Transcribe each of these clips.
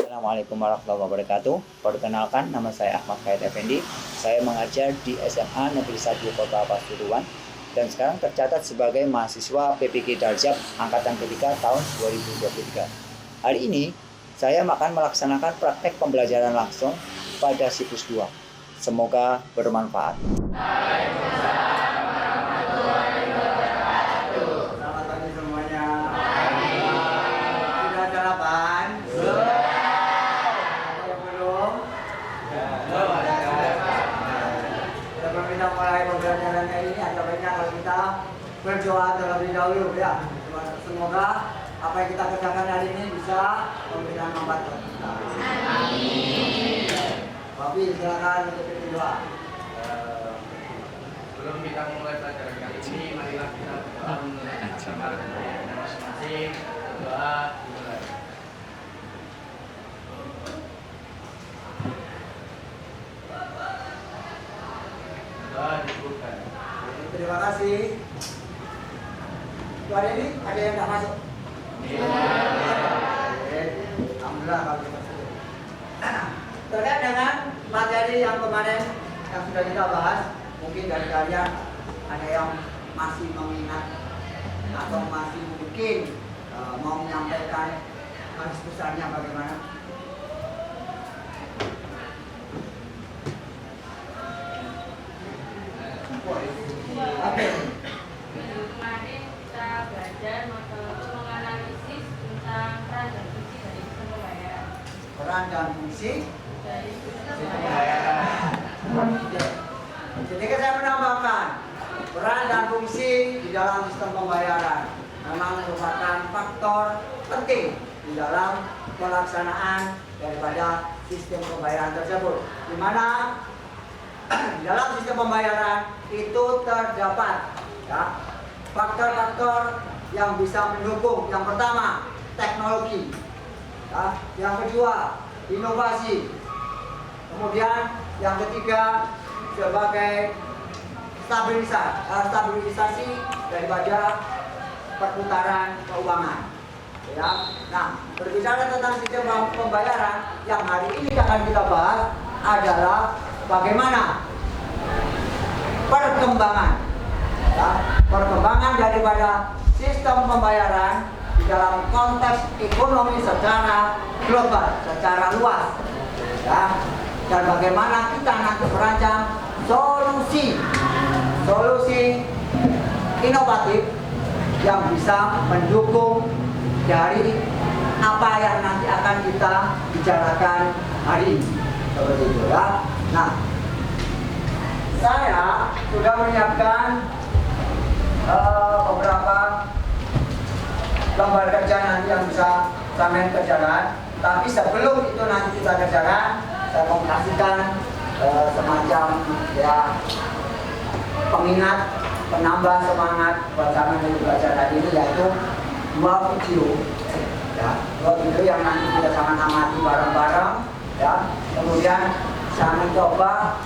Assalamualaikum warahmatullahi wabarakatuh. Perkenalkan, nama saya Ahmad Khair Effendi. Saya mengajar di SMA Negeri 1 Kota Pasuruan dan sekarang tercatat sebagai mahasiswa PPG Darjab angkatan ketiga tahun 2023. Hari ini saya akan melaksanakan praktek pembelajaran langsung pada siklus 2. Semoga bermanfaat. Mulai pembelajarannya ini ada baiknya kalau kita berdoa terlebih dahulu ya. Semoga apa yang kita kerjakan hari ini bisa memberikan manfaat buat kita. Amin. Bapak silakan untuk berdoa. Sebelum kita mulai pelajaran kali ini, marilah kita berdoa bersama masing-masing. Berdoa dimulai. Terima kasih. Tuan ini ada yang nggak masuk? Alhamdulillah kalau gitu. Terkait dengan materi yang kemarin yang sudah kita bahas, mungkin dari kalian ada yang masih mengingat atau masih mungkin mau menyampaikan garis besarnya bagaimana? Kemarin kita belajar menganalisis tentang peran dan fungsi dari sistem pembayaran. Peran dan fungsi Dari sistem pembayaran. Jadi saya menambahkan peran dan fungsi di dalam sistem pembayaran memang merupakan faktor penting di dalam pelaksanaan daripada sistem pembayaran tersebut, di mana di dalam sistem pembayaran itu terdapat ya, faktor-faktor yang bisa mendukung. Yang pertama, teknologi ya. Yang kedua, inovasi. Kemudian yang ketiga, sebagai stabilisasi daripada perputaran keuangan ya. Nah, berbicara tentang sistem pembayaran yang hari ini akan kita bahas adalah bagaimana perkembangan daripada sistem pembayaran di dalam konteks ekonomi secara global, secara luas ya, dan bagaimana kita nanti merancang solusi inovatif yang bisa mendukung dari apa yang nanti akan kita bicarakan hari ini, seperti itu ya. Nah, saya sudah menyiapkan beberapa gambar kerja nanti yang bisa kami kerjakan. Tapi sebelum itu nanti kita kerjakan, saya mau kasihkan semacam ya pengingat, penambah semangat buat kami untuk belajar hari ini, yaitu dua video yang nanti kita sama amati bareng-bareng ya. Kemudian saya mencoba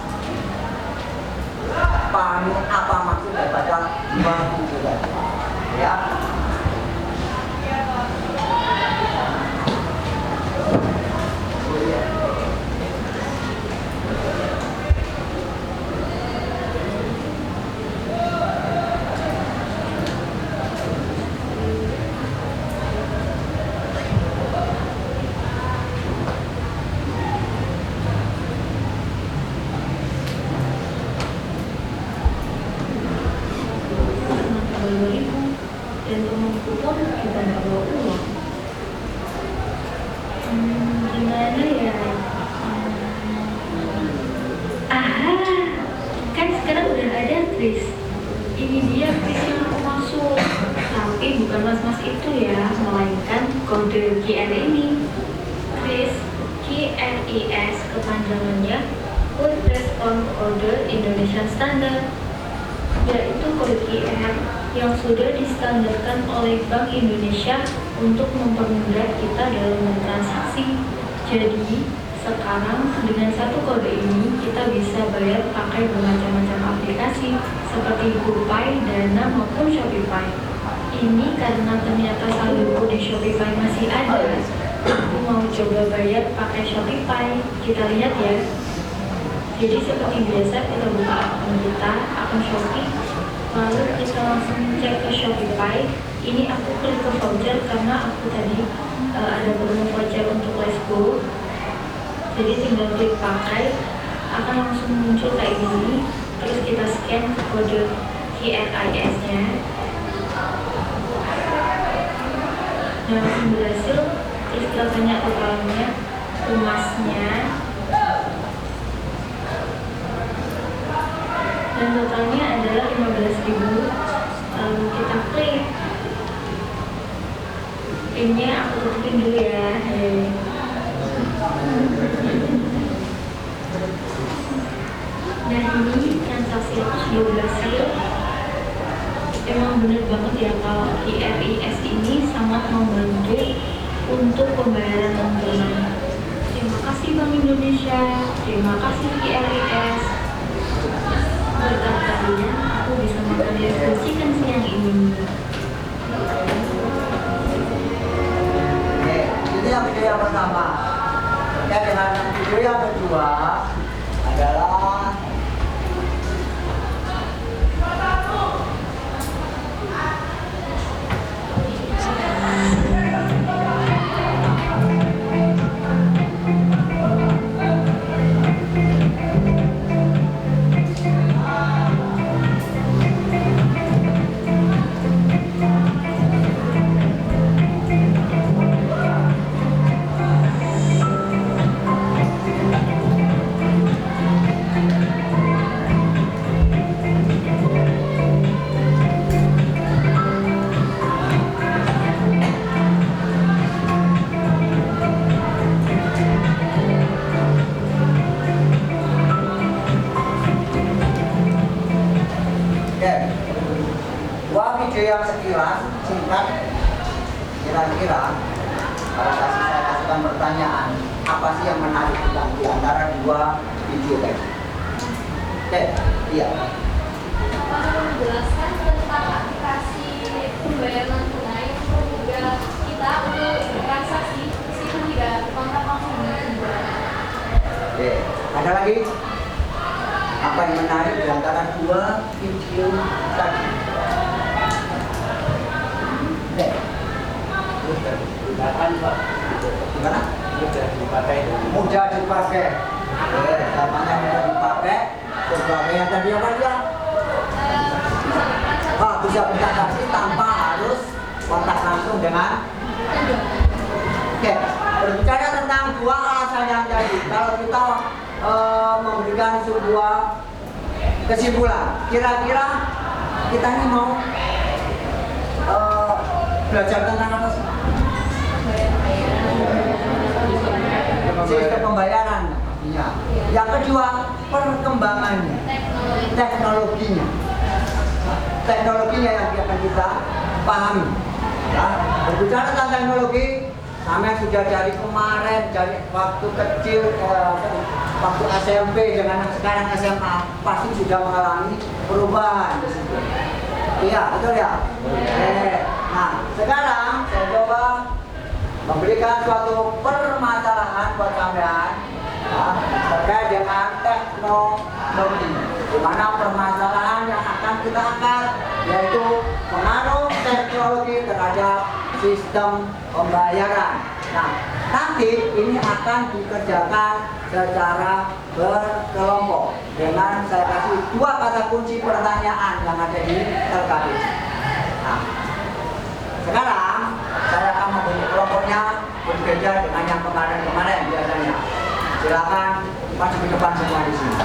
pahami apa maksud daripada dua video ya. dan temanku pun juga nggak bawa uang. Gimana ya? Kan sekarang udah ada Kris. Ini dia Kris yang aku maksud. Tapi bukan mas-mas itu ya, melainkan kode QR ini. Kris, KRIS kepanjangannya Quick Response Order Indonesian Standard, yaitu kode QR yang sudah distandarkan oleh Bank Indonesia untuk mempermudah kita dalam bertransaksi. Jadi, sekarang dengan satu kode ini kita bisa bayar pakai bermacam-macam aplikasi seperti GoPay, Dana maupun Shopify. Ini karena ternyata saldoku di Shopify masih ada, Aku mau coba bayar pakai Shopify. Kita lihat ya. Jadi seperti biasa kita buka akun kita, akun Shopee, lalu kita langsung cek ke Shopify. Ini aku klik ke voucher karena aku tadi ada promo voucher untuk Let's Go. Jadi tinggal klik pakai, akan langsung muncul kayak gini. Terus kita scan kode QRIS-nya. Nah, langsung berhasil. Terus kita tanya totalnya, lumasnya. Dan totalnya adalah 15.000. Lalu kita klik. Pinnya aku tutupin dulu ya. Nah, ini transaksi aku sudah berhasil. Emang bener banget ya kalau QRIS ini sangat membantu untuk pembayaran non tunai. Terima kasih Bank Indonesia, terima kasih QRIS. Berkat kalian, aku bisa makan yang chicken siang ini. Oke, itu yang video yang pertama. Ya, dengan video yang kedua adalah video yang sekilas singkat, kira-kira pada saat saya kasihkan pertanyaan, apa sih yang menarik di antara dua video tadi? Oke, iya. Bapak menjelaskan tentang aplikasi pembayaran tunai yang memudahkan kita untuk bertransaksi meskipun tidak kontak langsung dengan penjual. Oke, ada lagi? Apa yang menarik di antara dua video tadi? Oke. Gimana? Mudah dipakai. Oke, namanya mudah dipakai. Berbagai yang tadi apa dia? Bisa bertransaksi tanpa harus kontak langsung dengan. Oke, berbicara tentang dua alasan yang tadi. Kalau kita memberikan sebuah kesimpulan, kira-kira kita ini mau belajar tentang apa sih? Sistem pembayaran. Iya. Yang kedua, perkembangannya, teknologinya. Teknologinya yang akan kita pahami. Ya, berbicara tentang teknologi, kami sudah dari kemarin, dari waktu kecil, waktu SMP dengan sekarang SMA, pasti sudah mengalami perubahan di situ. Iya, betul ya. Nah, sekarang saya coba memberikan suatu permasalahan buat kalian ya, terkait dengan teknologi. Di mana permasalahan yang akan kita angkat yaitu pengaruh teknologi terhadap sistem pembayaran. Nah, nanti ini akan dikerjakan secara berkelompok dengan saya kasih dua kata kunci pertanyaan yang ada di LKB. Nah, sekarang saya akan membentuk kelompoknya berbeda dengan yang kemarin-kemarin biasanya. Silakan maju ke depan semua di sini.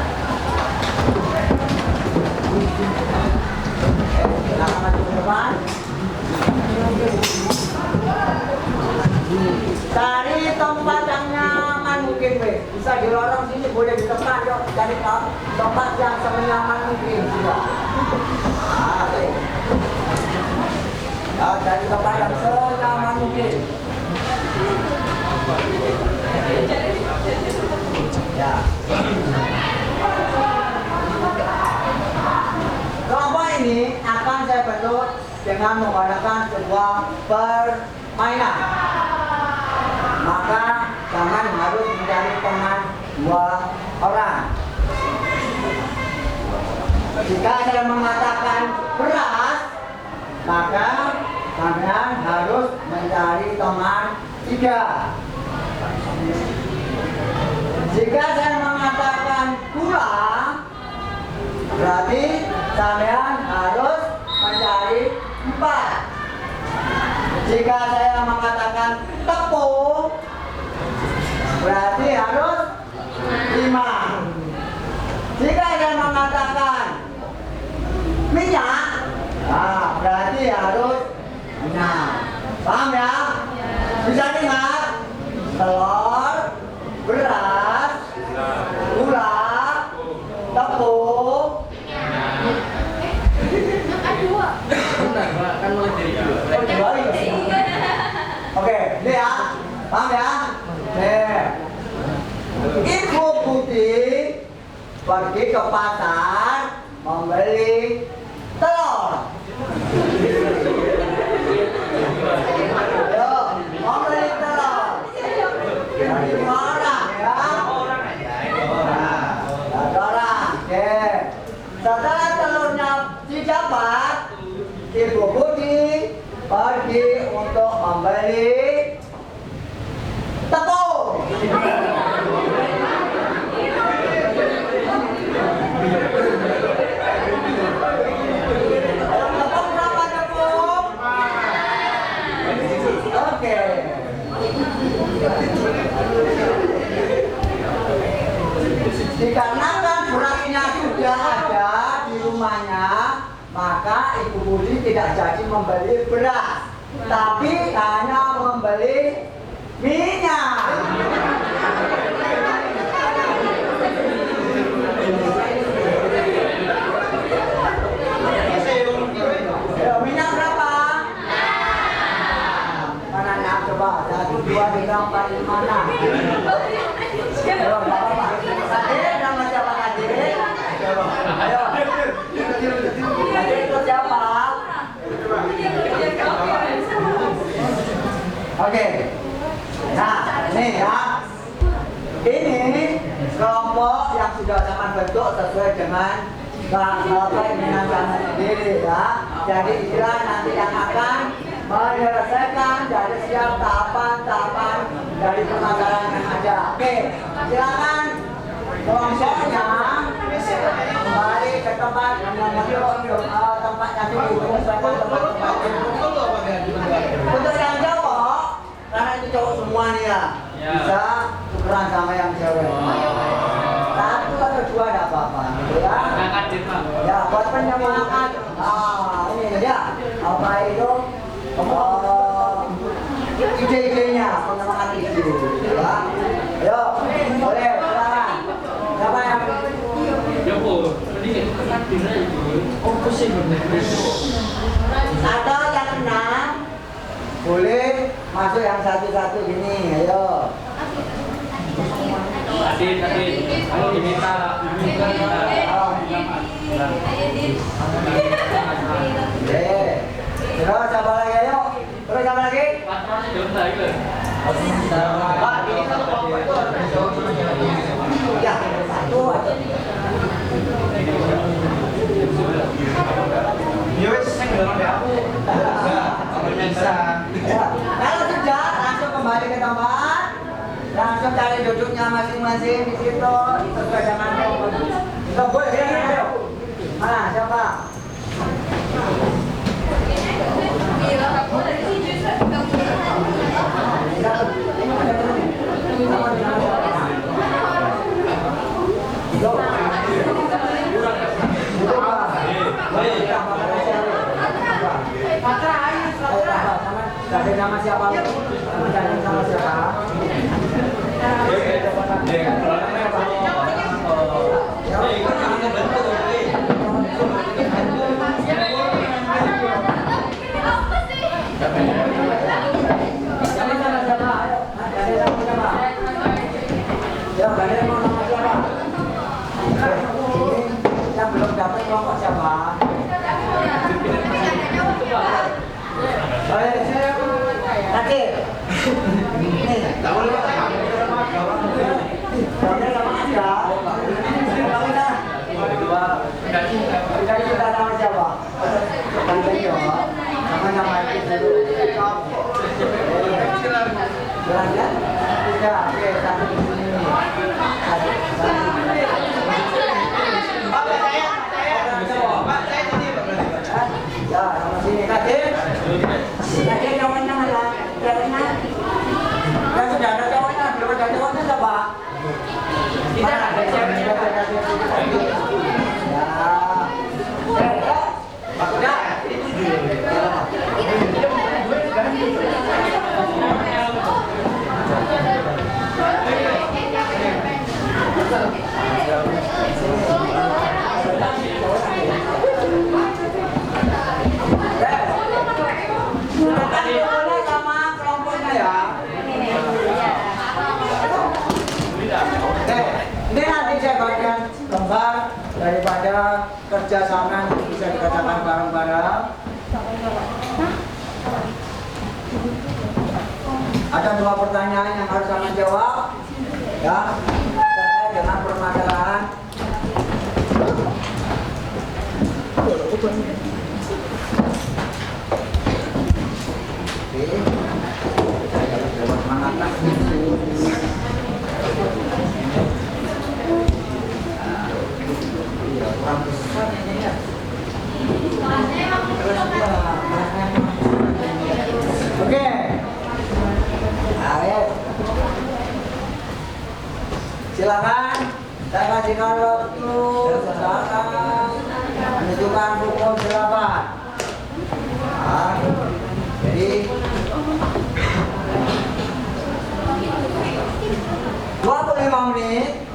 Silakan maju ke depan. Cari tempat yang nyaman mungkin, bisa di lorong sini, boleh di depan, yuk. Cari tempat yang senyaman mungkin juga. Nah, oke. Ya, cari tempat yang senyaman mungkin. Ya. Kelompok ini akan saya bentuk dengan menggunakan sebuah permainan. maka jangan harus mencari teman 2 orang. Jika saya mengatakan beras, maka kalian harus mencari teman 3. Jika saya mengatakan gula, berarti kalian harus mencari 4. Jika saya mengatakan tepung, berarti harus 5. Jika saya mengatakan minyak, nah, berarti harus 6. Paham ya? Bisa ingat? Telur, beras, gula, tepung. Bentar, Pak. Kan mulai dari dua. Oke, ini ya. Paham ya? Nih. Ibu Putih pergi ke pasar membeli telur. Ayo, membeli telur. Dari mana ya? Satu orang. Oke. Setelah telurnya didapat, Ibu Putih pergi untuk membeli tepung. Tepung berapa tepung? Oke. Dikarenakan berasnya sudah ada di rumahnya, maka Ibu Budi tidak jadi membeli beras, tapi hanya membeli minyak. Minyak berapa? Mana nak coba? 1, 2, 3, 4, 5, 6. Ayo, nggak apa-apa. Adik, nama siapa adik? Ayo. Adik itu siapa? Oke. Nah, ini ya. Ini kelompok yang sudah zaman bentuk sesuai dengan keinginan kamu sendiri ya. Jadi inilah nanti yang akan menyelesaikan dari setiap tahapan-tahapan dari permasalahan yang ada. Oke, silakan kelompoknya kembali ke tempat tempatnya dulu. Untuk yang cowok, karena itu cowok semua nih ya, bisa tukeran sama yang cewek. 1 atau 2 tidak apa-apa, gitu ya. Ya, buat penyemangat. Nah, ini ya, apa itu? Ide-idenya, penyemangat ide, gitu ya. Ayo, boleh, silakan. Siapa yang? Atau yang 6 boleh masuk yang satu-satu gini, ayo. Adit, kalau diminta. Terus apa lagi, ayo. Terus apa lagi? Pak, ini satu kelompok itu ya, 1 aja. Kalau sudah, langsung kembali ke tempat, langsung cari duduknya masing-masing di situ, sesuai dengan kelompok. Boleh ya, ayo. Mana, siapa? Cari nama siapa? Cari nama siapa? Apa sih? Oke, satu di sini. Ya, sama sini Kadin. Kadin cowoknya mana? Ceweknya. Ya sudah ada cowoknya, belum ada cowoknya coba. Kita ada ceweknya. Ya. Maksudnya sama kelompoknya ya. Ini nanti saya bagian gambar daripada kerjasama bisa dikatakan bareng-bareng. Ada 2 pertanyaan yang harus saya jawab, ya, terkait dengan permasalahan. Oke, saya harus dapat semangat. Kurang besar ini ya. Oke. Ayo. Silakan. Saya kasihkan waktu. Silakan menunjukkan rukun silakan. Nah, jadi 25 menit.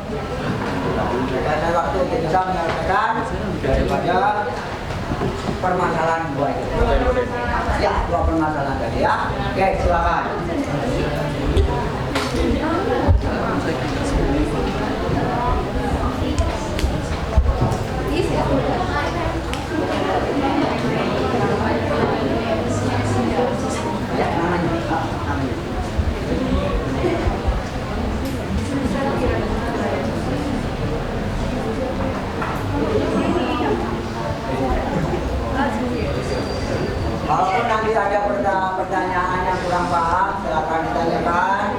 Saya waktu untuk bisa menyelesaikan daripada permasalahan dua itu. Ya, 2 permasalahan tadi ya. Oke, silakan. Ya, namanya. Walaupun nanti ada pertanyaan yang kurang paham, silakan ditanyakan.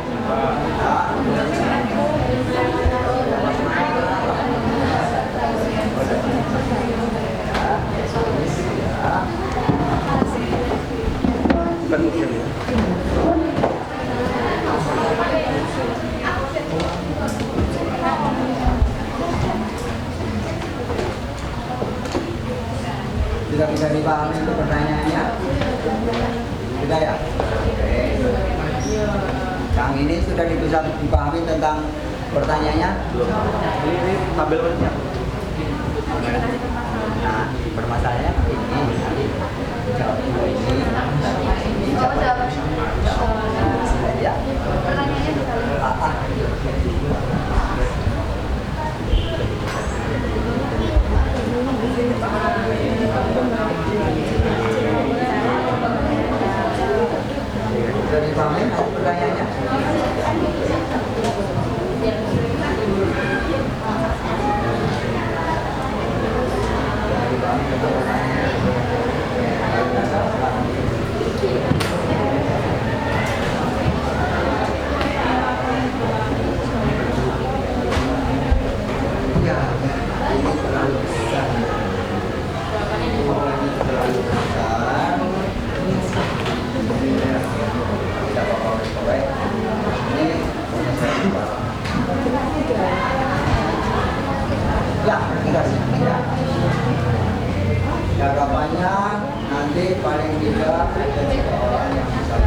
Sudah bisa dipahami untuk pertanyaannya? Sudah ya? Oke. Yang ini sudah bisa dipahami tentang pertanyaannya? Ini tabel berarti. Nah, permasalahannya ini. Jawab dua ini. Jawab. Ya. Pertanyaannya Sudah dipahami pertanyaannya? Ya, ini terlalu besar. Terlalu besar. Tidak apa-apa, ini ya, tidak. Harapannya nanti paling tidak ada 3 orang yang bisa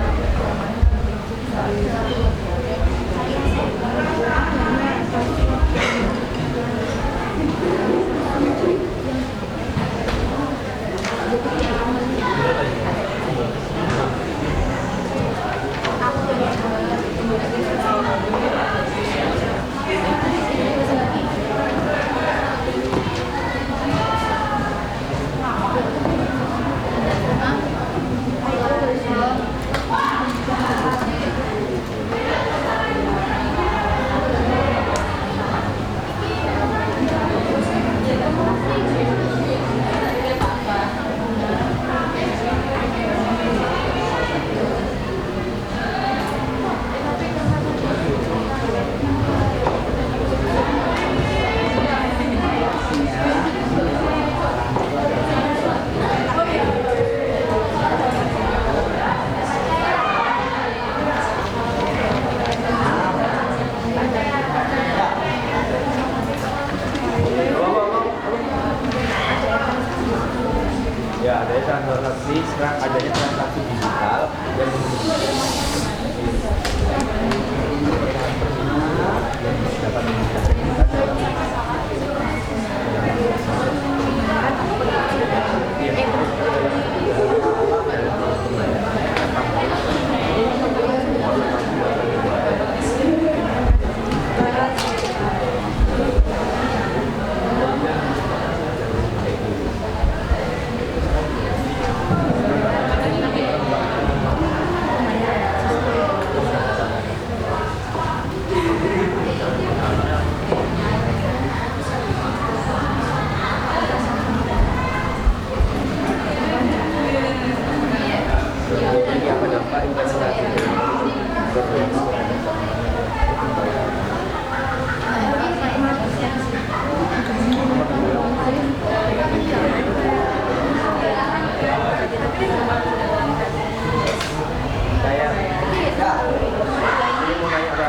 lebih adanya transaksi digital yang dapat memudahkan kita dalam ini apa dampak implementasi saya ini mau nanya apa?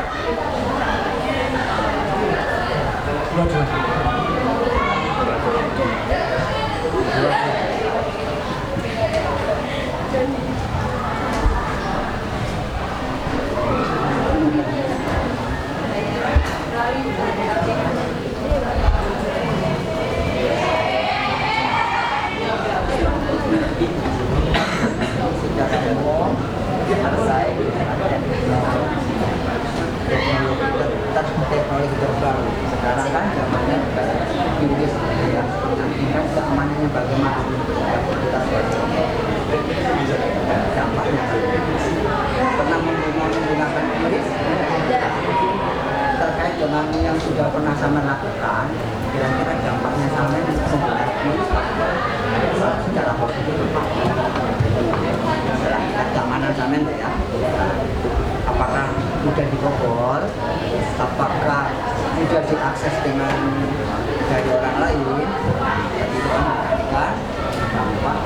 Teknologi terbaru sekarang kan zamannya Inggris ya, nanti kan keamanannya bagaimana kita dampaknya pernah menggunakan Inggris terkait dengan yang sudah pernah sama lakukan, kira-kira dampaknya sama sebenarnya secara positif keamanan sama ya, apakah mudah dibobol, apakah mudah diakses dengan dari orang lain, jadi itu kan dampak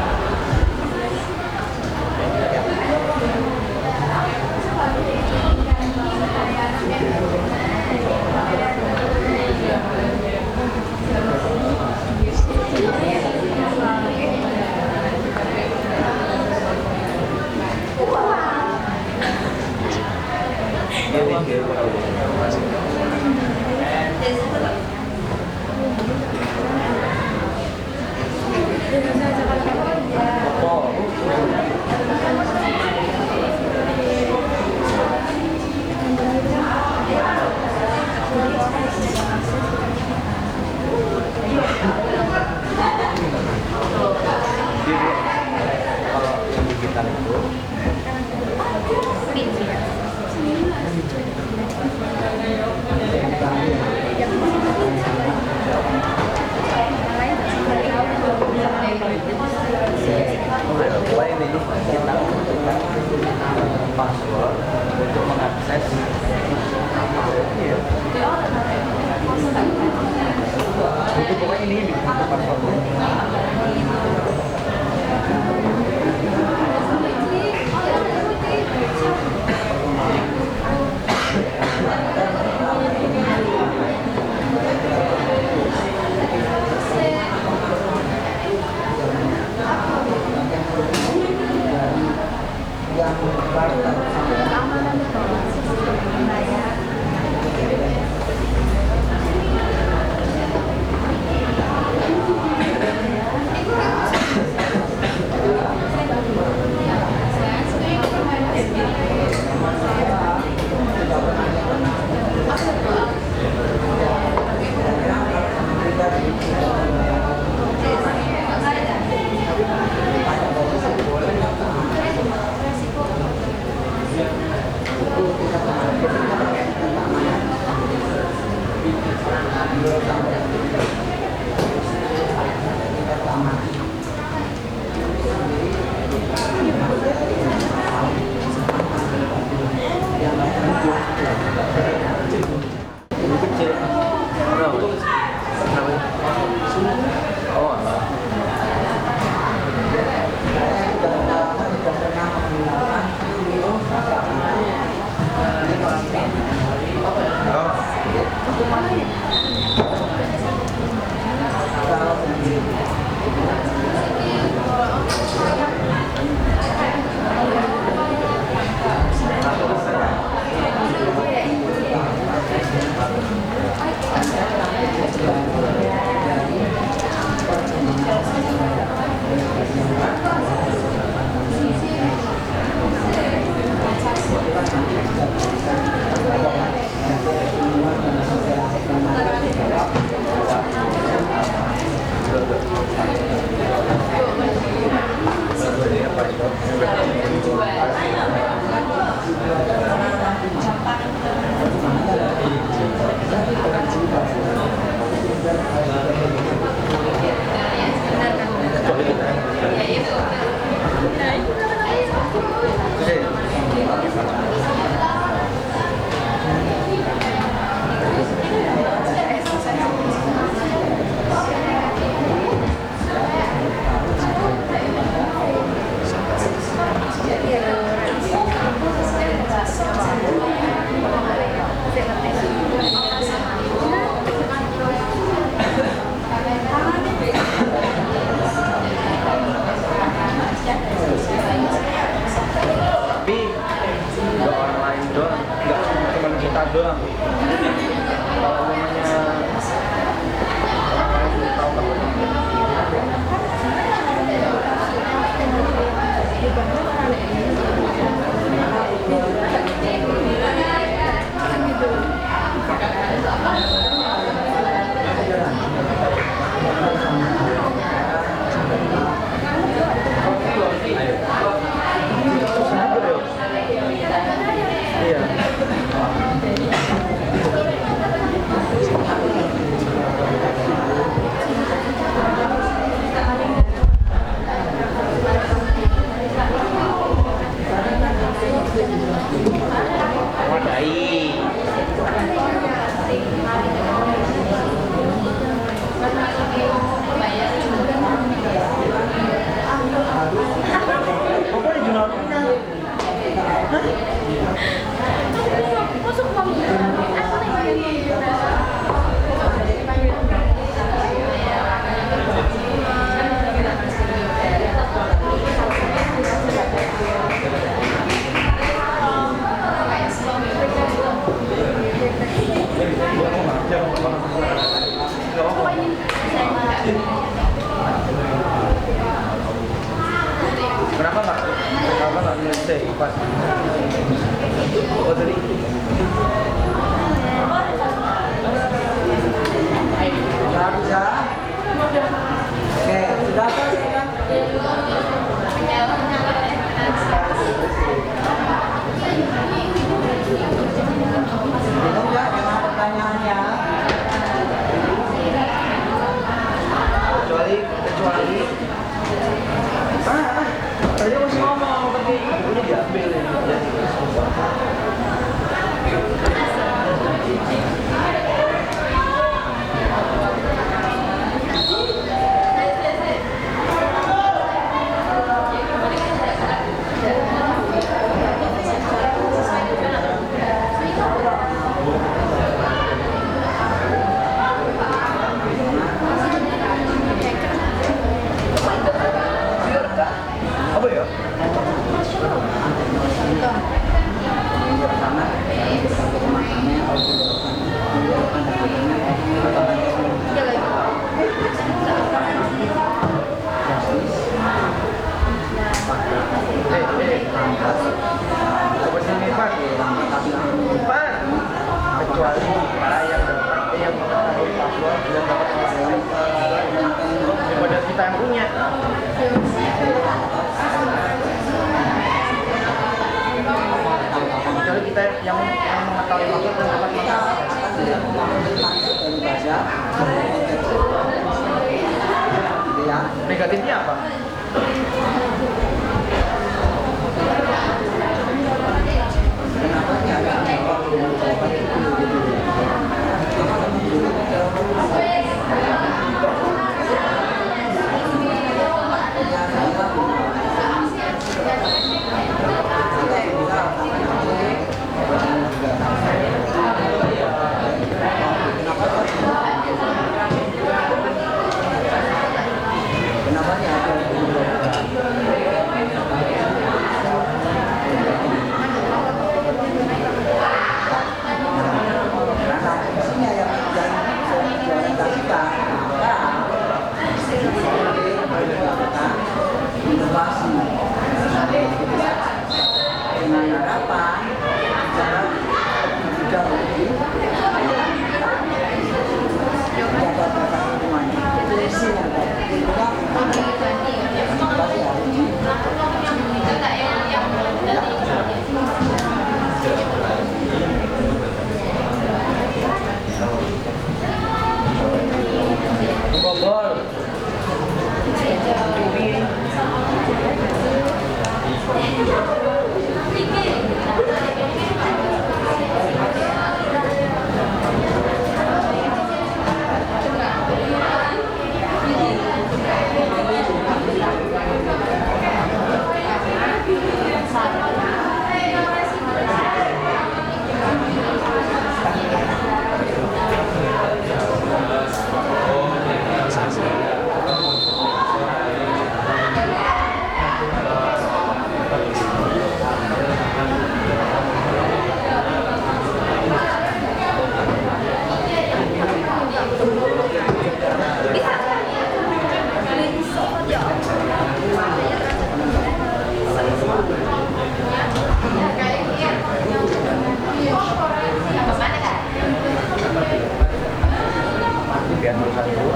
password untuk mengakses itu pokoknya ini untuk password. Kenapa nggak selesai? Pas. Oh tadi. Sudah bisa? Oke, sudah selesai kan? Bingung nggak dengan pertanyaannya? Kecuali. Tadi masih ngomong tapi udah diambil ya. Apa ya? Kecuali yang dapat yang mengetahui password dan dapat daripada kita yang punya. Kecuali kita yang mengetahui password dan dapat Kita akan tidak mengambil maksud dari bahasa gitu ya. negatifnya apa? Kenapa dia ada waktu gitu? Kenapa dia ada? Karena isinya yang diorientasikan maka inovasi dengan harapan cara juga lebih jaga lingkungan itu isi yang juga pasti harus Bobol. Biar tulisan dulu.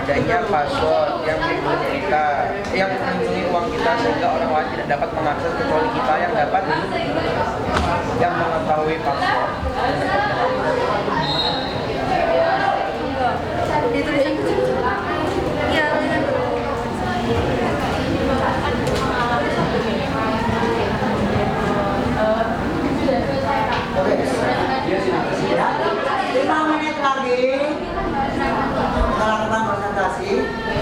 Adanya password yang melindungi kita, yang melindungi uang kita sehingga orang lain tidak dapat mengakses kecuali kita yang dapat yang mengetahui password. Oke. Ya. 5 menit lagi kita lakukan presentasi.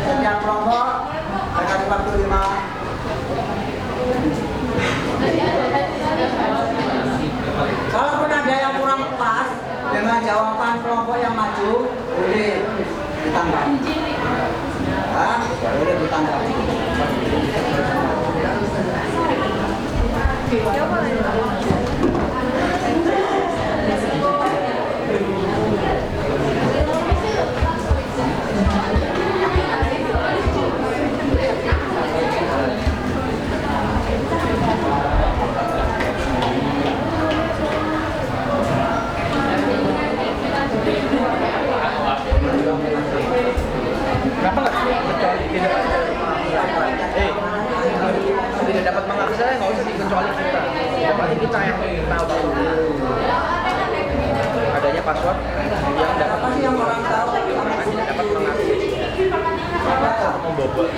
Setiap kelompok dikasih waktu 5. Kalaupun ada yang kurang pas dengan jawaban kelompok yang maju, boleh ditambah. Boleh ditambah. Kenapa nggak kecuali tidak dapat mengakses, nggak usah dikecuali kita. Berarti kita yang tahu adanya password yang dapat yang orang tahu tidak dapat mengakses. Membobol.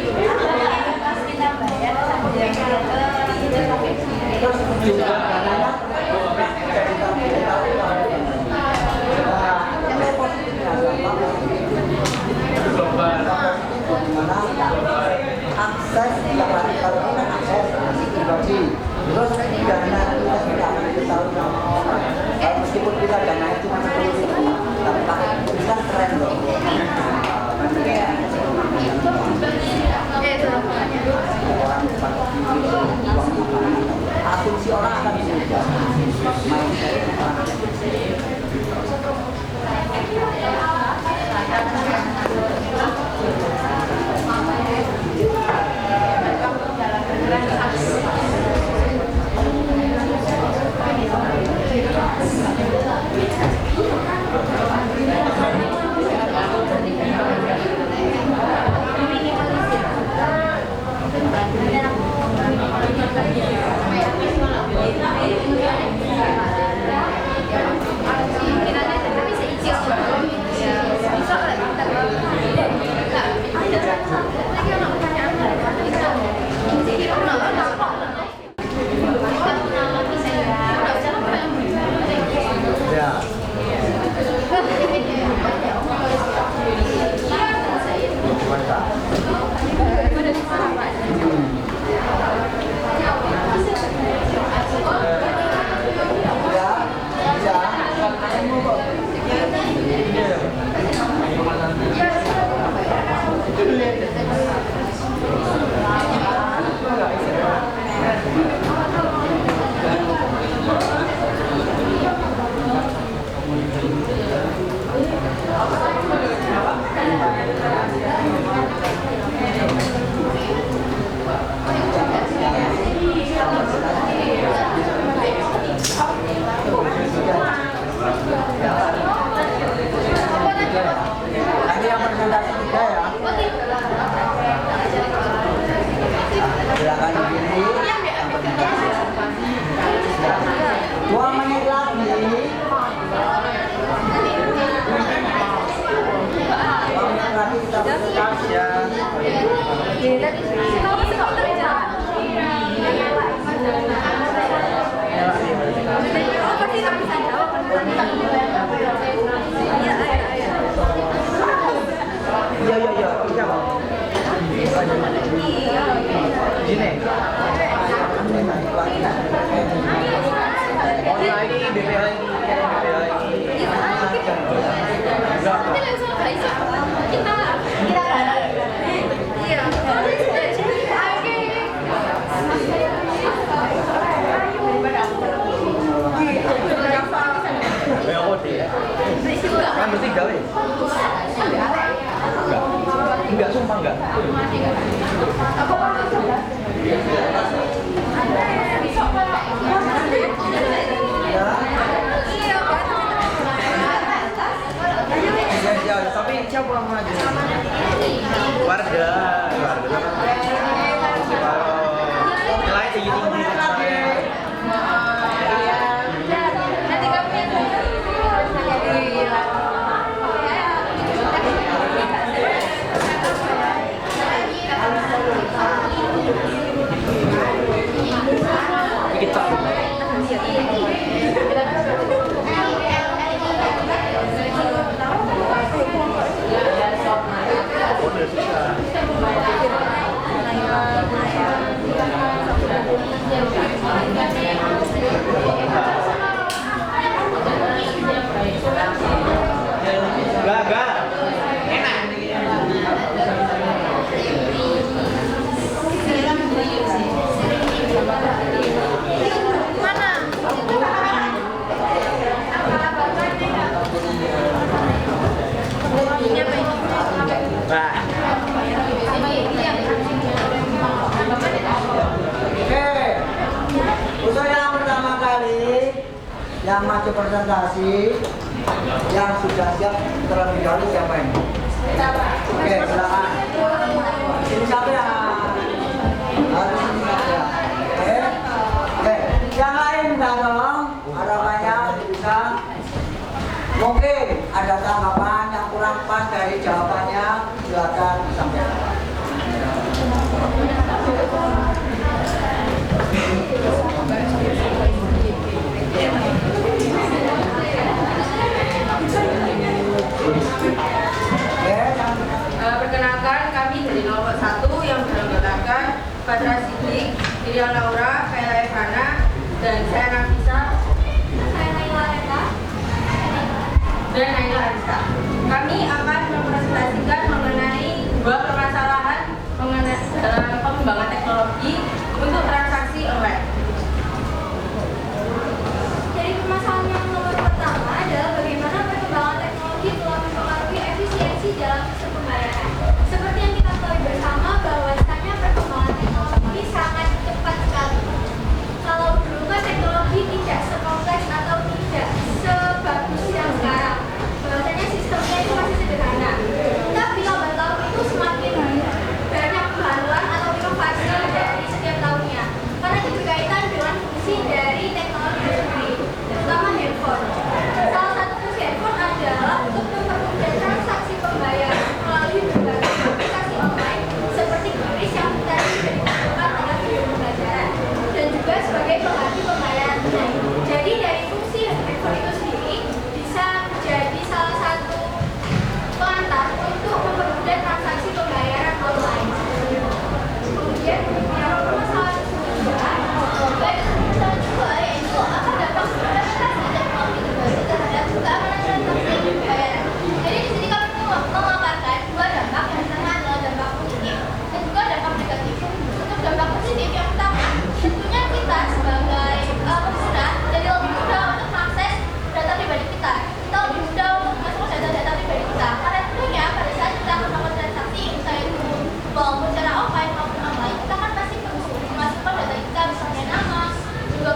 Akses kalau kita akses pribadi, terus dana kita tidak akan diketahui sama orang. Meskipun kita dana itu cuma 10.000, tapi itu kan keren loh. Asumsi orang akan mudah main dari orang. Iya, siapa? Gini. Oh lagi, BP lagi. Kan mesti gawe. Enggak, sumpah enggak. Ya, tapi siapa yang maju? Warga. Kalau nilai tinggi saya. Gak. Untuk yang pertama kali yang maju presentasi yang sudah siap terlebih dahulu siapa ini? Oke, silakan. Ini siapa yang harus ini saja? Oke, yang lain enggak dong? Harapannya bisa. Mungkin ada tanggapan yang kurang pas dari jawabannya, silakan disampaikan. Perkenalkan, kami dari nomor 1 yang beranggotakan Fadra Siddiq, Miriam Laura, Kaila Evana, dan saya Nafisa, Saya Naila Reka. dan Naila Arisa. Kami akan mempresentasikan mengenai dua permasalahan dalam pengembangan teknologi untuk transaksi online. Jadi permasalahan yang nomor pertama adalah bagaimana perkembangan teknologi telah mempengaruhi efisiensi dalam sistem pembayaran. Seperti yang kita ketahui bersama bahwasanya perkembangan teknologi sangat cepat sekali. Kalau dulu kan teknologi tidak sekompleks atau tidak sebagus yang sekarang. Bahwasanya sistemnya itu masih sederhana. Tapi lambat laun itu semakin banyak kebaruan atau inovasi dari setiap tahunnya. Karena itu berkaitan dengan fungsi dari teknologi itu sendiri, terutama handphone. Salah satu fungsi handphone adalah untuk mempermudah transaksi pembayaran melalui berbagai aplikasi online seperti QRIS yang tadi sudah ditentukan dalam video pembelajaran dan juga sebagai pengganti pembayaran tunai. Jadi dari fungsi handphone itu sendiri bisa menjadi salah satu pengantar untuk mempermudah transaksi pembayaran online. Kemudian yang permasalahan kedua, baik dan juga yaitu akan dapat implementasi teknologi terbaru terhadap keamanan transaksi pembayaran. Jadi di sini kami memaparkan dua dampak, yang pertama adalah dampak positif dan juga dampak negatif. Untuk dampak positif yang pertama, tentunya kita sebagai pengguna jadi lebih mudah untuk mengakses data pribadi kita. Kita lebih mudah untuk masuk ke data pribadi kita. Karena tentunya pada saat kita melakukan transaksi, entah itu maupun secara offline maupun online, kita kan pasti perlu memasukkan data kita, misalnya nama, juga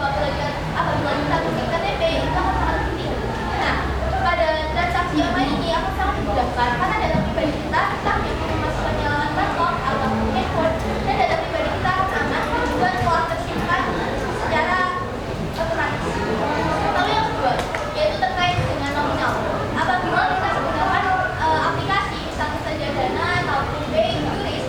apabila kita memiliki KTP, itu akan sangat penting. Nah, pada transaksi online ini akan sangat dimudahkan karena data pribadi kita hanya memasukkannya lewat laptop atau handphone, dan data pribadi kita akan aman dan juga telah tersimpan secara otomatis. Lalu yang kedua, yaitu terkait dengan nominal. Apabila kita menggunakan aplikasi misalnya saja Dana ataupun Bank, QRIS,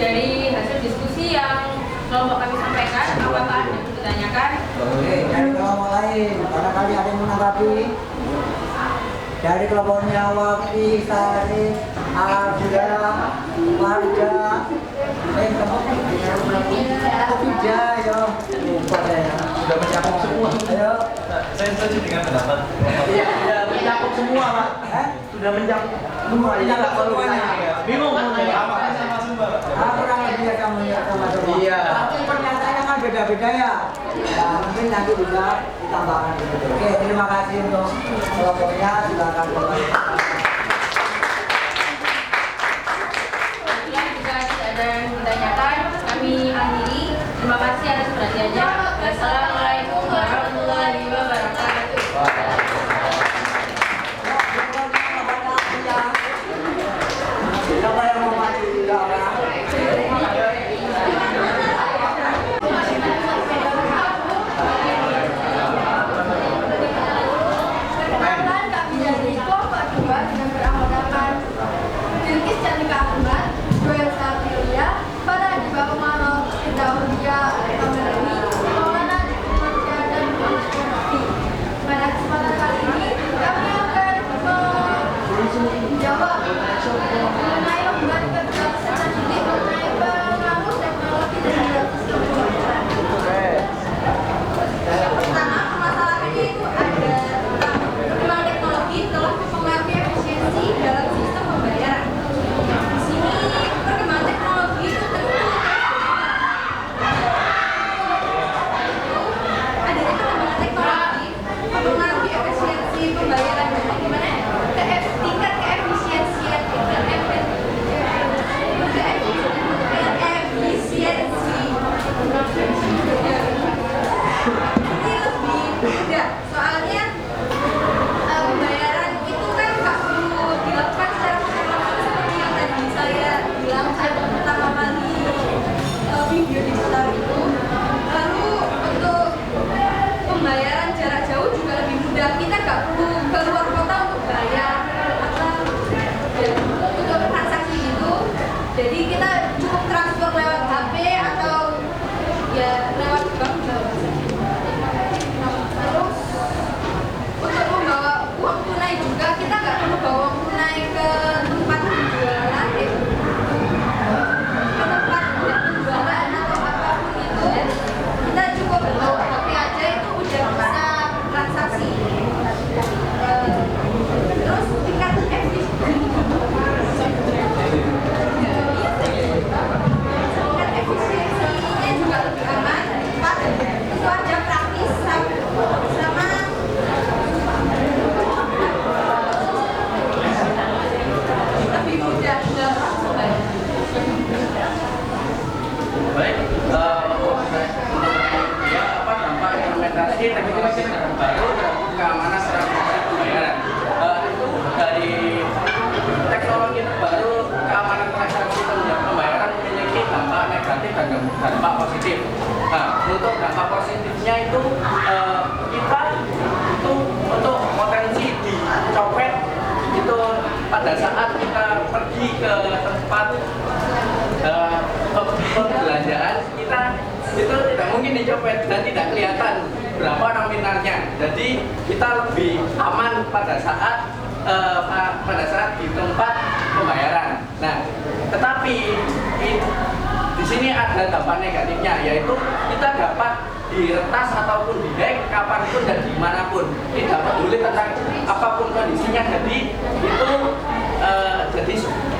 dari hasil diskusi yang kelompok kami sampaikan, apakah ada yang ditanyakan? Oke, dari kelompok lain, barangkali ada yang menanggapi. Dari kelompoknya Wafi, Sari, Arda, Warga, Fija, yo, lupa saya. Sudah mencakup semua. Ayo, Saya setuju dengan pendapat iya, mencakup semua, Pak. Sudah mencakup semua. Ini nggak perlu ditanya. Bingung mau nanya apa? sama semua. Kurang lebih ya kamu ya sama semua. Iya. Tapi pernyataannya kan beda-beda ya. Nah, mungkin nanti bisa ditambahkan gitu. Oke, terima kasih untuk kelompoknya. Silakan kembali. Kemudian jika tidak ada yang ditanyakan, kami akhiri. Terima kasih atas perhatiannya. Wassalamualaikum warahmatullahi wabarakatuh. Siapa yang mau maju juga orang? Perkenalkan, kami dari kelompok 2 dengan beranggotakan Bilkis Cantika Ahmad, Joel Safiulia, Farah Diba Umaro, Dahudia, Kamerani, Maulana Dimatia, dan Muhammad Rafi. Pada kesempatan kali ini, kami akan menjawab mengenai pembahasan keterbatasan ini mengenai pengaruh teknologi dan grafis pembelajaran. Yang pertama, permasalahannya itu ada tentang bagaimana teknologi telah mempengaruhi efisiensi dalam sistem pembayaran. Di sini perkembangan teknologi itu tentu adanya perkembangan teknologi mempengaruhi efisiensi pembayaran dan bagaimana tingkat keefisiensian ini lebih mudah, soalnya pembayaran itu kan nggak perlu dilakukan secara otomatis seperti yang tadi saya bilang saat pertama kali video digital itu. Lalu untuk pembayaran jarak jauh juga lebih mudah, kita nggak perlu keluar kota untuk bayar atau ya, untuk transaksi gitu. Jadi kita cukup transfer lewat HP atau ya lewat bank juga bisa. Terus untuk membawa uang tunai juga kita nggak perlu bawa uang tunai ke tempat penjualan, ke tempat penjualan atau apapun itu. Kita cukup bawa HP aja itu udah bisa transaksi. Terus tingkat efisiensinya juga lebih aman, cepat, itu ada praktis sama lebih mudah dalam pembayaran. Baik, ya apa dampak implementasi teknologi baru dan keamanan transaksi pembayaran. Itu dari teknologi baru keamanan transaksi pembayaran memiliki dampak negatif dan dampak positif. Nah, untuk dampak positifnya itu kita itu untuk potensi dicopet itu pada saat kita pergi ke tempat pembelanjaan kita itu tidak mungkin dicopet dan tidak kelihatan berapa nominalnya. Jadi kita lebih aman pada saat di tempat pembayaran. Nah, tetapi di sini ada dampak negatifnya, yaitu kita dapat diretas ataupun dihack kapanpun dan dimanapun, tidak peduli tentang apapun kondisinya. Jadi itu jadi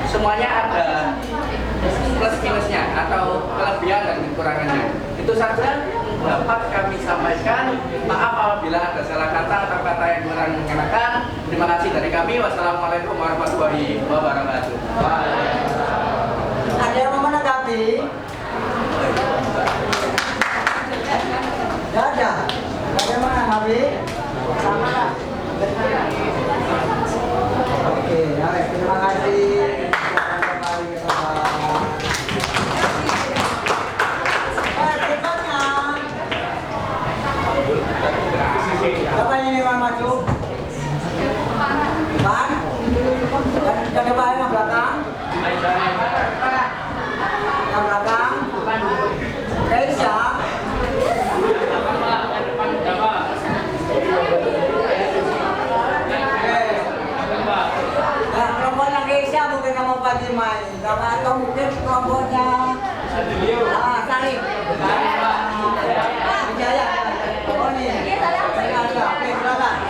semuanya ada plus minusnya atau kelebihan dan kekurangannya. Itu saja dapat kami sampaikan. Maaf apabila ada salah kata atau kata yang kurang mengenakan. Terima kasih dari kami. Wassalamualaikum warahmatullahi wabarakatuh. Ada yang mau menanggapi? Tidak ada. Ada yang menanggapi? Sama lah. Oke, baik. Terima kasih. Kembali ke tempat. Berikutnya. Siapa yang ingin maju? Pan? Dan depan yang belakang? Yang Berapa atau mungkin kelompoknya Salim. Wijaya. Oh nih. Oke, silakan.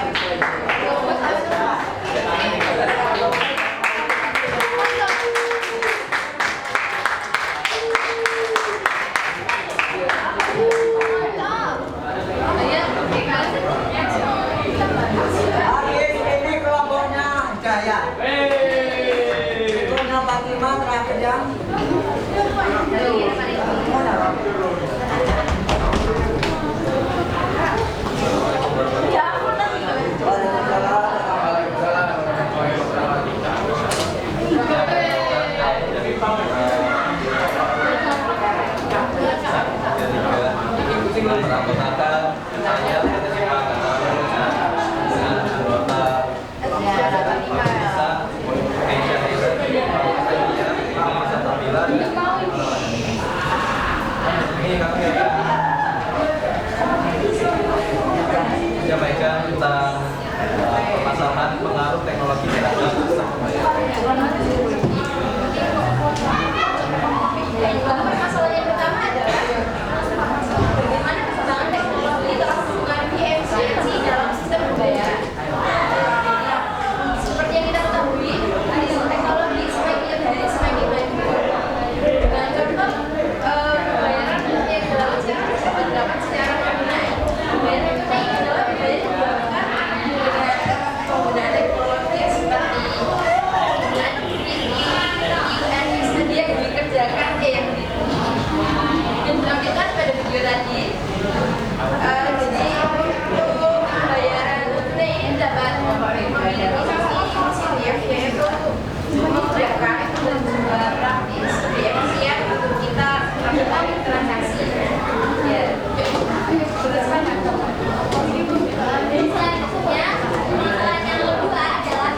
Ini kelompoknya Jaya. Kelompoknya Fatima terakhir yang Merampokkan saya kesempatan dengan anggota bisa Indonesia bisa tampilan ini kami akan menyampaikan tentang permasalahan pengaruh teknologi terhadap sistem pembayaran. Masalah yang pertama adalah bagaimana perkembangan teknologi telah mempengaruhi efisiensi dalam sistem pembayaran. Seperti yang kita ketahui, teknologi semakin hari semakin maju. Dengan contoh pembayaran yang dilakukan sekarang dapat dilakukan secara tunai. Pembayaran tunai adalah pembayaran yang dilakukan dengan penggunaan teknologi seperti yang dikerjakan yang ditampilkan pada video tadi. Jadi untuk pembayaran tunai ini dapat memiliki sisi positif, yaitu memudahkan dan juga praktis, lebih efisien untuk kita melakukan transaksi. Ya, selanjutnya masalah yang kedua adalah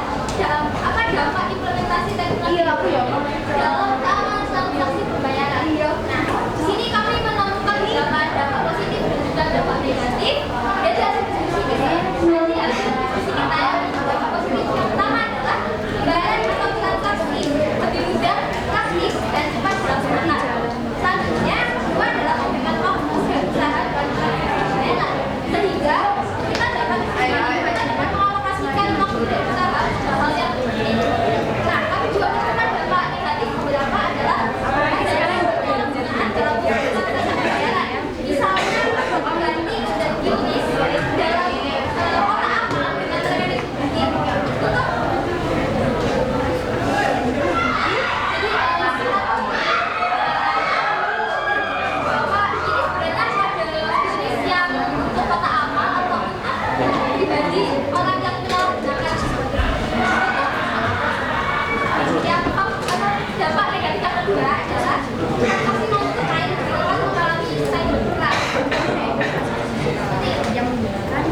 dampak implementasi teknologi dalam transaksi pembayaran. Nah, di sini kami menemukan dampak positif dan juga dampak negatif. Jadi hasil diskusi kita dampak positif yang pertama adalah pembayaran atau transaksi lebih mudah, praktis dan cepat dilaksanakan. Selanjutnya, kedua adalah memberikan waktu dan usaha bagi pembayaran sehingga kita dapat mengalokasikan waktu dan usaha hal yang penting. Nah, kami juga menemukan dampak negatif beberapa adalah penyalahgunaan dalam pembayaran. Misalnya, mengganti dan kiris dalam kotak amal dengan terkait dampak negatif yang kedua adalah transaksi non tunai dapat mengalami cybercrime seperti yang menggunakan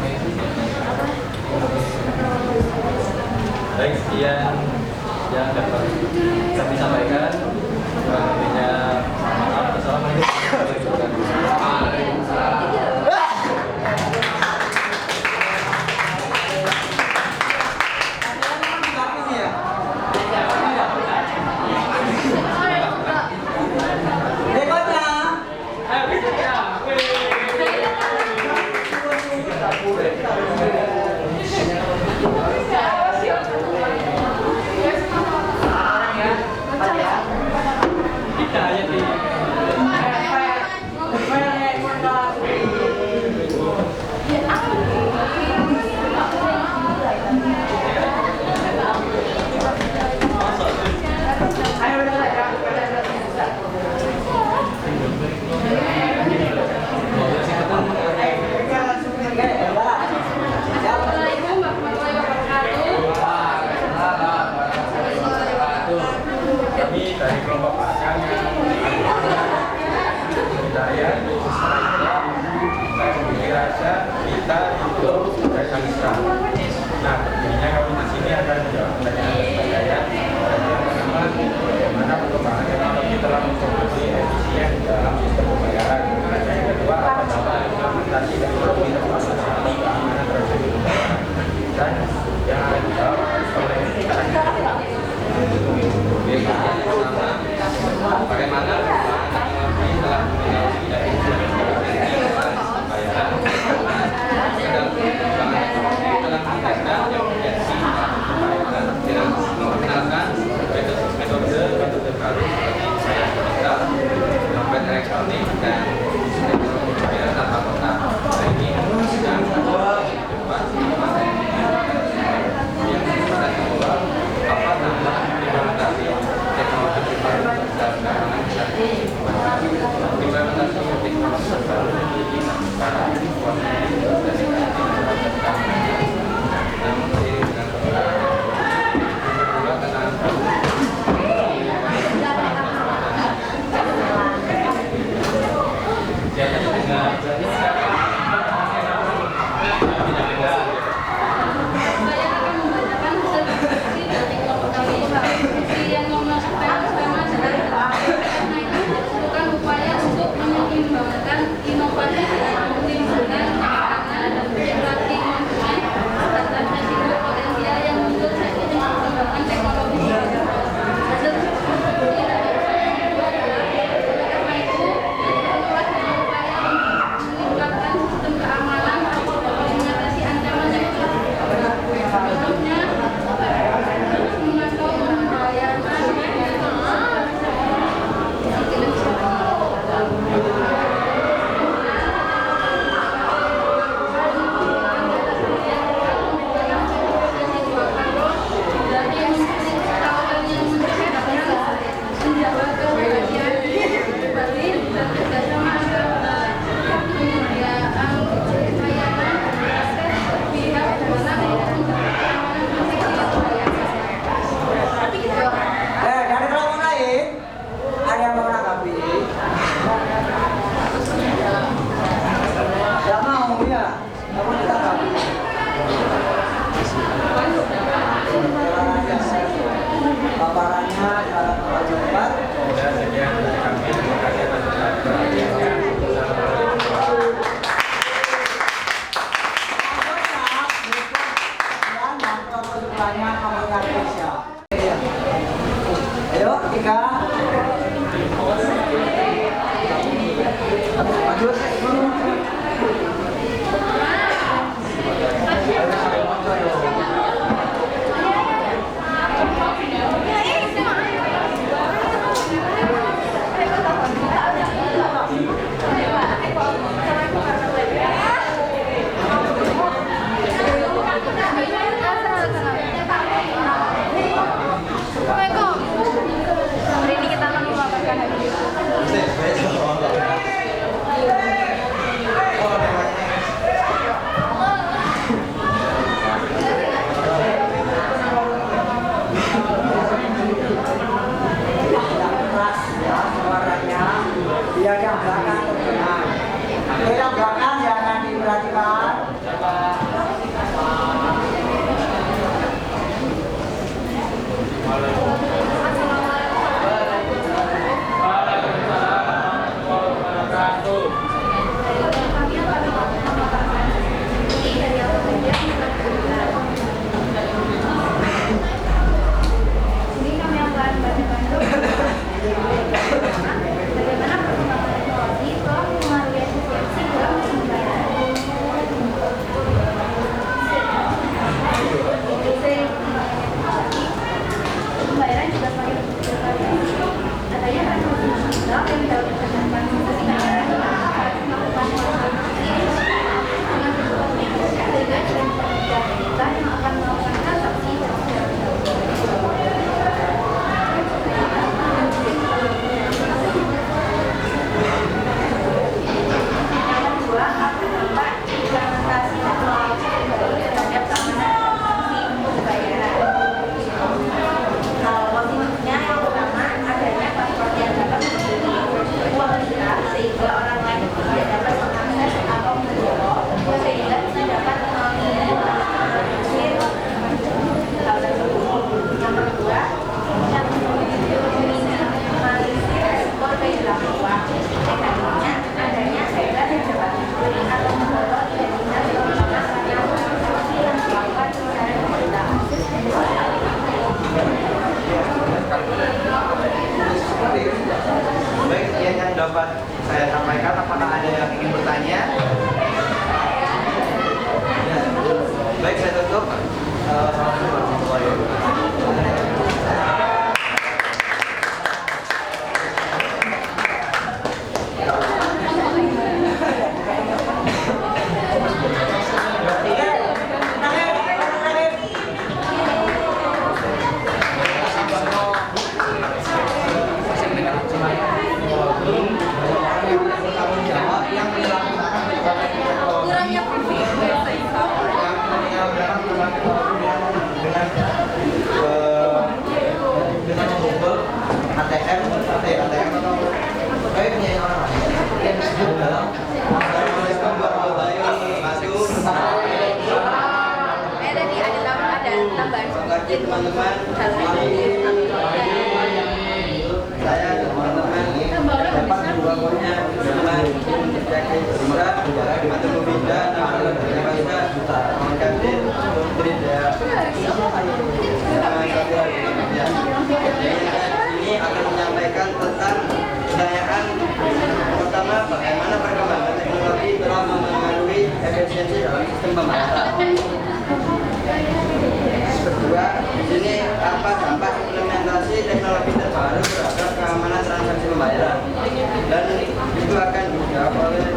Baik, sekian yang dapat kami sampaikan. Kurang lebihnya maaf. Assalamualaikum. Hidayat Monika. Lanjut. Hari ini kita akan memaparkan hadis. Keras ya suaranya. Biar yang belakang terdengar. Yang belakang jangan diperhatikan. Ini kami akan bantu bagaimana perkembangan teknologi telah mempengaruhi efisiensi dalam pembayaran. Pembayaran juga semakin bervariasi. Adanya transaksi digital yang dapat digunakan untuk pembayaran harus melakukan transaksi dengan berbagai aplikasi dan kita yang akan melakukan transaksi yang kedua, akan dapat implementasi teknologi terhadap keamanan transaksi pembayaran. Kalau positifnya yang pertama adanya password yang dapat menjadi uang kita sehingga orang lain tidak dapat mengakses atau menjebol sehingga kita dapat meminimalisir hal tersebut. Yang kedua, yang meminimalisir resiko kehilangan uang. Tekniknya adanya hacker yang dapat mencuri atau membawa identitas terutama karena transaksi yang dilakukan secara digital. Baik, sekian yang dapat saya sampaikan. Apakah ada yang ingin bertanya? Ya. Baik, saya tutup. Assalamualaikum warahmatullahi wabarakatuh. Dengan mengumpul ATM atau kayak punya orang lain. Assalamualaikum warahmatullahi wabarakatuh. Tadi ada tambahan sedikit teman-teman. Saya dan teman-teman dapat dua poinnya dengan menjadi Indra atau Mubinda atau Mubinda mengkadir Putri Daya. Ini akan menyampaikan tentang pertanyaan pertama, bagaimana perkembangan teknologi telah mempengaruhi efisiensi dalam sistem pembayaran. Kedua, di sini apa dampak implementasi teknologi terbaru terhadap keamanan transaksi pembayaran, dan itu akan dijawab oleh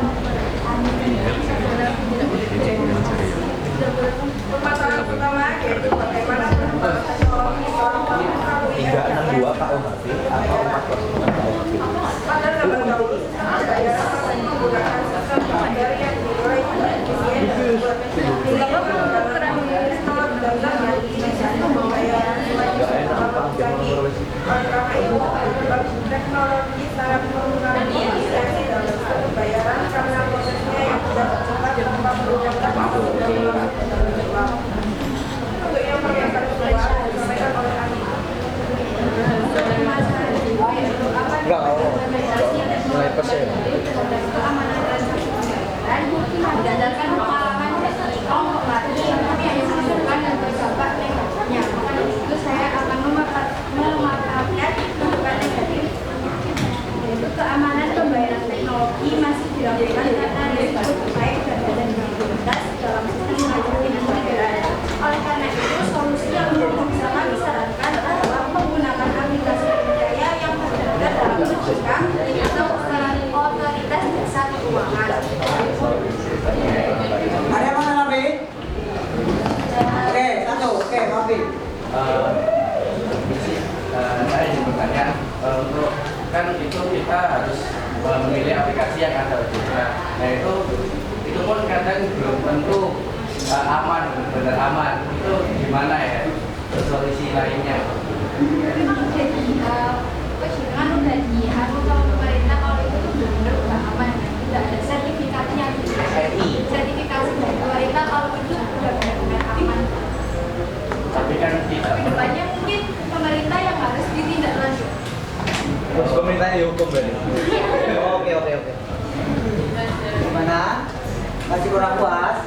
permasalahan pertama yaitu bagaimana perkembangan teknologi telah mempengaruhi 362 KUHP atau 14 pada zaman dahulu pembayaran masih menggunakan sistem pembayaran yang dinilai tidak efisien dan beberapa perkembangan teknologi dan sistem pembayaran semakin berkembang canggih. Oleh karena itu, teknologi sangat mengurangi efisiensi dalam sistem pembayaran karena prosesnya yang tidak cepat dan tanpa perlengkapan atau tidak melakukan uang. Untuk yang permasalahan kedua disampaikan oleh Ani. Enggak, mulai persen. Saya ingin bertanya untuk kan itu kita harus memilih aplikasi yang ada juga. Nah itu pun kadang belum tentu aman, benar aman. Itu gimana ya solusi lainnya? Memang jadi kan udah diatur sama pemerintah kalau itu tuh benar-benar udah aman, udah ada sertifikatnya, sertifikasi dari pemerintah kalau itu udah benar-benar aman. Tapi kan tidak. Kedepannya mungkin pemerintah yang harus ditindaklanjuti. Terus pemerintah dihukum berarti. Oke. Gimana? Masih kurang puas?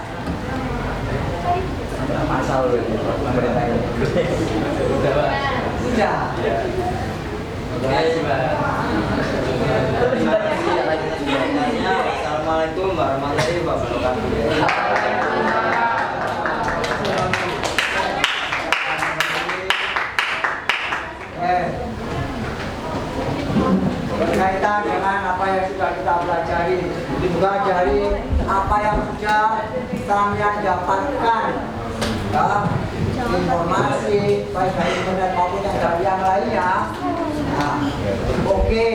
Masalah pemerintah ini. Sudah, Pak. Sudah. Terima kasih, Pak. Assalamualaikum warahmatullahi wabarakatuh. Berkaitan dengan apa yang sudah kita pelajari, juga dari apa yang sudah kalian dapatkan, ya, informasi baik dari internet maupun dari yang lainnya. Nah, oke.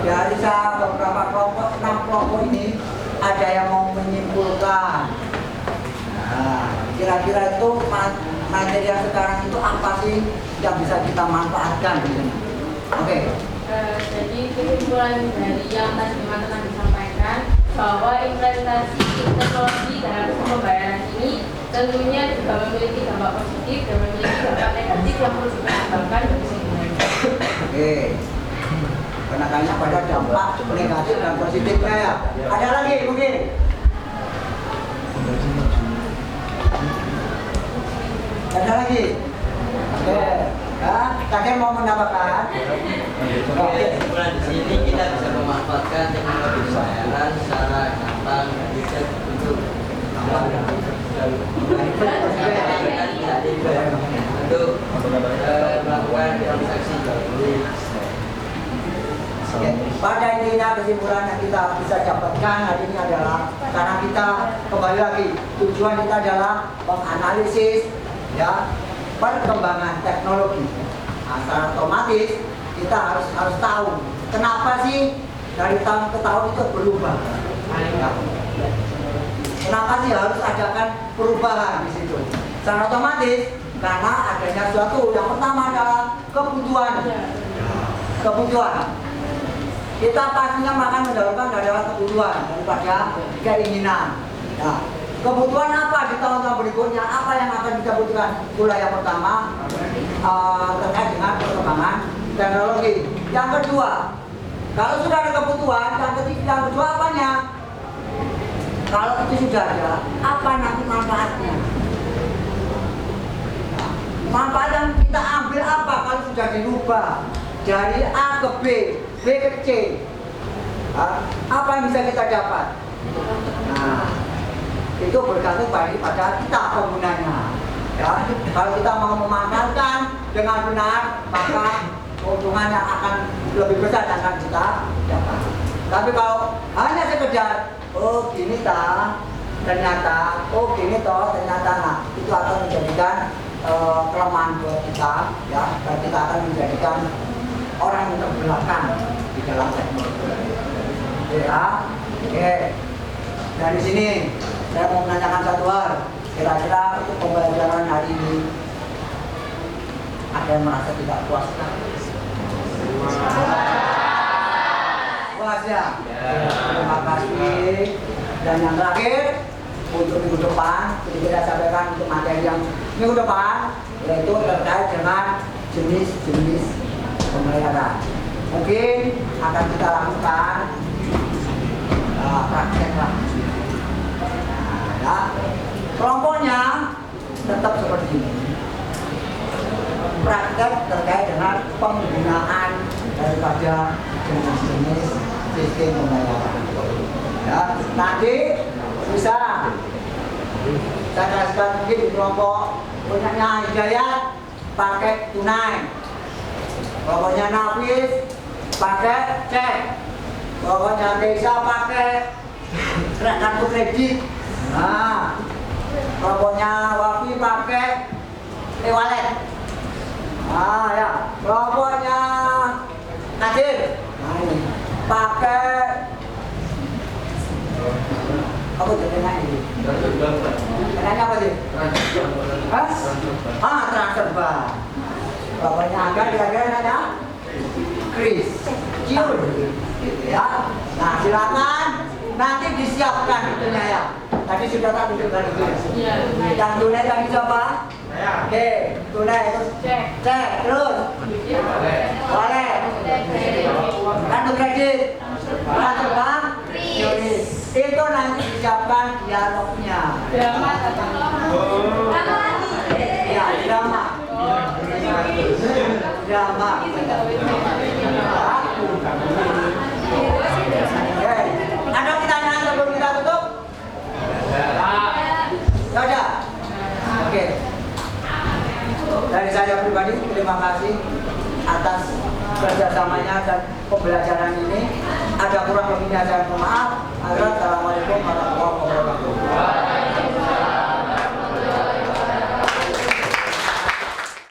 Dari beberapa kelompok, 6 kelompok ini ada yang mau menyimpulkan. Nah, kira-kira itu materi yang sekarang itu apa sih yang bisa kita manfaatkan di sini? Oke. Jadi kesimpulan dari yang tadi teman-teman disampaikan bahwa implementasi teknologi dalam sistem pembayaran ini tentunya juga memiliki dampak positif dan memiliki dampak negatif yang perlu dipertimbangkan bagi semuanya. Oke. Penekannya pada dampak negatif dan positifnya ya. Ada lagi mungkin? Ada lagi? Oke. Ya, kalian mau menambahkan? Kesimpulan di sini kita bisa memanfaatkan teknologi pembayaran secara gampang dan bijak untuk melakukan transaksi jual beli. Pada intinya kesimpulan yang kita bisa dapatkan hari ini adalah karena kita kembali lagi tujuan kita adalah menganalisis ya perkembangan teknologi. Nah, secara otomatis kita harus tahu kenapa sih dari tahun ke tahun itu berubah. Ya. Kenapa sih harus adakan perubahan di situ? Secara otomatis karena adanya suatu yang pertama adalah kebutuhan. Kebutuhan. Kita pastinya makan mendahulukan adalah kebutuhan daripada keinginan. Nah, kebutuhan apa di tahun-tahun berikutnya? Apa yang akan kita butuhkan? Mulai yang pertama terkait dengan perkembangan teknologi. Yang kedua, kalau sudah ada kebutuhan, yang kedua apanya? Kalau itu sudah ada, apa nanti manfaatnya? Nah, manfaat yang kita ambil apa kalau sudah dirubah dari A ke B ke C? Apa yang bisa kita dapat? Nah, itu bergantung pada kita penggunanya. Ya, kalau kita mau memanfaatkan dengan benar, maka keuntungannya akan lebih besar yang akan kita dapat. Tapi kalau hanya sekedar, oh gini ternyata, oh gini ternyata, nah itu akan menjadikan kelemahan buat kita, ya, dan kita akan menjadikan orang yang terbelakang di dalam teknologi. Ya, oke. Dari sini saya mau menanyakan satu hal. Kira-kira untuk pembelajaran hari ini ada yang merasa tidak puas? Puas ya? Terima kasih. Dan yang terakhir untuk minggu depan, jadi kita sampaikan untuk materi yang minggu depan yaitu terkait dengan jenis-jenis pembayaran. Mungkin akan kita lakukan praktek lah. Ya. Kelompoknya tetap seperti ini. Praktek terkait dengan penggunaan daripada jenis-jenis sistem pembayaran. Ya, nanti bisa saya kasihkan mungkin di kelompok punyanya Hidayat pakai tunai, kelompoknya Nafis pakai cek, kelompoknya Desa pakai kartu kredit. Nah, kelompoknya Wafi pakai e-wallet. Ah ya, kelompoknya Nadir. Nah ini pakai apa jadinya ini? Kenanya apa sih? Hah? Ah, transfer ban. Bapaknya Angga kira-kira nanya? Chris, Ciul, gitu ya. Nah silakan nanti disiapkan itunya ya. Tadi sudah tak tunjukkan itu. Yang tunai tadi siapa? Oke, tunai terus cek terus. Boleh. Kartu kredit. Kartu bank. Itu nanti disiapkan dialognya. Ya, drama. Drama. Oke. Ada pertanyaan sebelum kita tutup? Tidak ada? Oke. Dari saya pribadi terima kasih atas kerjasamanya dan pembelajaran ini. Ada kurang lebihnya saya mohon maaf. Assalamualaikum warahmatullahi wabarakatuh.